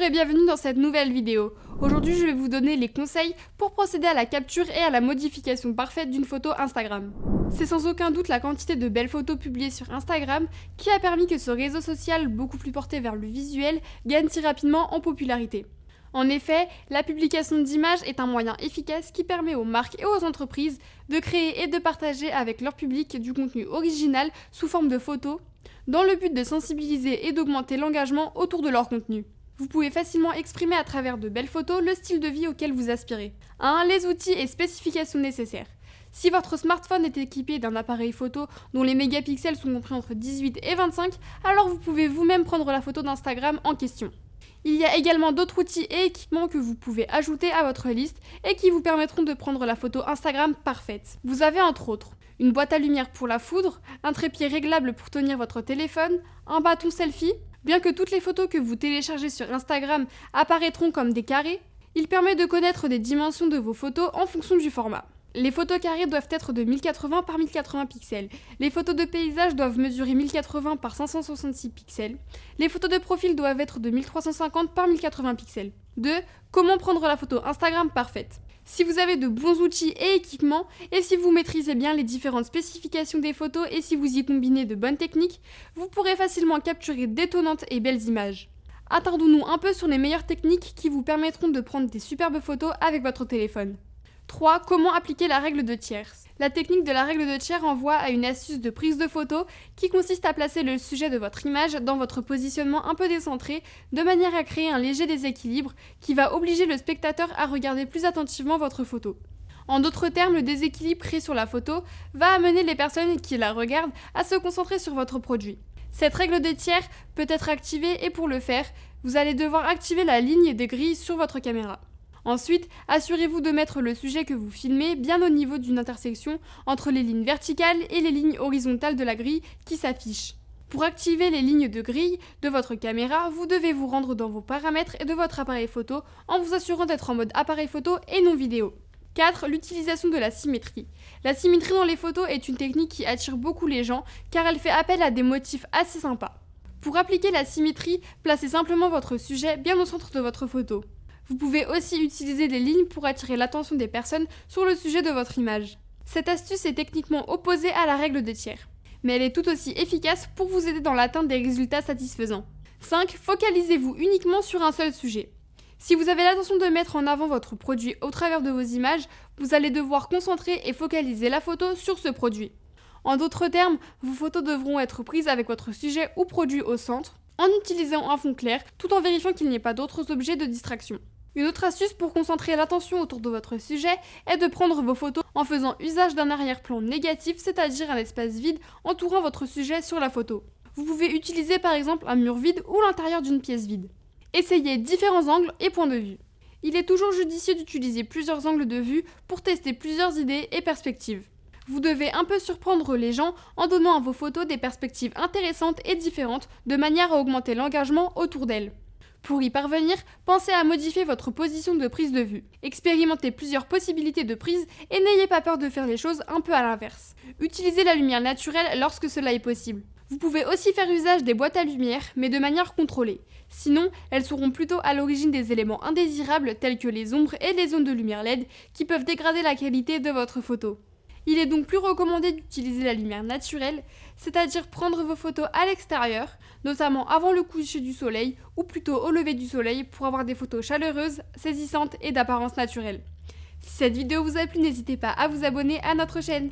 Bonjour et bienvenue dans cette nouvelle vidéo. Aujourd'hui, je vais vous donner les conseils pour procéder à la capture et à la modification parfaite d'une photo Instagram. C'est sans aucun doute la quantité de belles photos publiées sur Instagram qui a permis que ce réseau social, beaucoup plus porté vers le visuel, gagne si rapidement en popularité. En effet, la publication d'images est un moyen efficace qui permet aux marques et aux entreprises de créer et de partager avec leur public du contenu original sous forme de photos, dans le but de sensibiliser et d'augmenter l'engagement autour de leur contenu. Vous pouvez facilement exprimer à travers de belles photos le style de vie auquel vous aspirez. 1. Les outils et spécifications nécessaires. Si votre smartphone est équipé d'un appareil photo dont les mégapixels sont compris entre 18 et 25, alors vous pouvez vous-même prendre la photo d'Instagram en question. Il y a également d'autres outils et équipements que vous pouvez ajouter à votre liste et qui vous permettront de prendre la photo Instagram parfaite. Vous avez entre autres une boîte à lumière pour la foudre, un trépied réglable pour tenir votre téléphone, un bâton selfie. Bien que toutes les photos que vous téléchargez sur Instagram apparaîtront comme des carrés, il permet de connaître des dimensions de vos photos en fonction du format. Les photos carrées doivent être de 1080 par 1080 pixels. Les photos de paysage doivent mesurer 1080 par 566 pixels. Les photos de profil doivent être de 1350 par 1080 pixels. 2. Comment prendre la photo Instagram parfaite. Si vous avez de bons outils et équipements, et si vous maîtrisez bien les différentes spécifications des photos et si vous y combinez de bonnes techniques, vous pourrez facilement capturer d'étonnantes et belles images. Attardons-nous un peu sur les meilleures techniques qui vous permettront de prendre des superbes photos avec votre téléphone. 3. Comment appliquer la règle de tierce. La technique de la règle de tiers renvoie à une astuce de prise de photo qui consiste à placer le sujet de votre image dans votre positionnement un peu décentré de manière à créer un léger déséquilibre qui va obliger le spectateur à regarder plus attentivement votre photo. En d'autres termes, le déséquilibre créé sur la photo va amener les personnes qui la regardent à se concentrer sur votre produit. Cette règle de tiers peut être activée et pour le faire, vous allez devoir activer la ligne des grilles sur votre caméra. Ensuite, assurez-vous de mettre le sujet que vous filmez bien au niveau d'une intersection entre les lignes verticales et les lignes horizontales de la grille qui s'affichent. Pour activer les lignes de grille de votre caméra, vous devez vous rendre dans vos paramètres et de votre appareil photo en vous assurant d'être en mode appareil photo et non vidéo. 4. L'utilisation de la symétrie. La symétrie dans les photos est une technique qui attire beaucoup les gens car elle fait appel à des motifs assez sympas. Pour appliquer la symétrie, placez simplement votre sujet bien au centre de votre photo. Vous pouvez aussi utiliser des lignes pour attirer l'attention des personnes sur le sujet de votre image. Cette astuce est techniquement opposée à la règle de tiers, mais elle est tout aussi efficace pour vous aider dans l'atteinte des résultats satisfaisants. 5. Focalisez-vous uniquement sur un seul sujet. Si vous avez l'intention de mettre en avant votre produit au travers de vos images, vous allez devoir concentrer et focaliser la photo sur ce produit. En d'autres termes, vos photos devront être prises avec votre sujet ou produit au centre, en utilisant un fond clair, tout en vérifiant qu'il n'y ait pas d'autres objets de distraction. Une autre astuce pour concentrer l'attention autour de votre sujet est de prendre vos photos en faisant usage d'un arrière-plan négatif, c'est-à-dire un espace vide entourant votre sujet sur la photo. Vous pouvez utiliser par exemple un mur vide ou l'intérieur d'une pièce vide. Essayez différents angles et points de vue. Il est toujours judicieux d'utiliser plusieurs angles de vue pour tester plusieurs idées et perspectives. Vous devez un peu surprendre les gens en donnant à vos photos des perspectives intéressantes et différentes de manière à augmenter l'engagement autour d'elles. Pour y parvenir, pensez à modifier votre position de prise de vue. Expérimentez plusieurs possibilités de prise et n'ayez pas peur de faire les choses un peu à l'inverse. Utilisez la lumière naturelle lorsque cela est possible. Vous pouvez aussi faire usage des boîtes à lumière, mais de manière contrôlée. Sinon, elles seront plutôt à l'origine des éléments indésirables tels que les ombres et les zones de lumière LED qui peuvent dégrader la qualité de votre photo. Il est donc plus recommandé d'utiliser la lumière naturelle, c'est-à-dire prendre vos photos à l'extérieur, notamment avant le coucher du soleil ou plutôt au lever du soleil pour avoir des photos chaleureuses, saisissantes et d'apparence naturelle. Si cette vidéo vous a plu, n'hésitez pas à vous abonner à notre chaîne.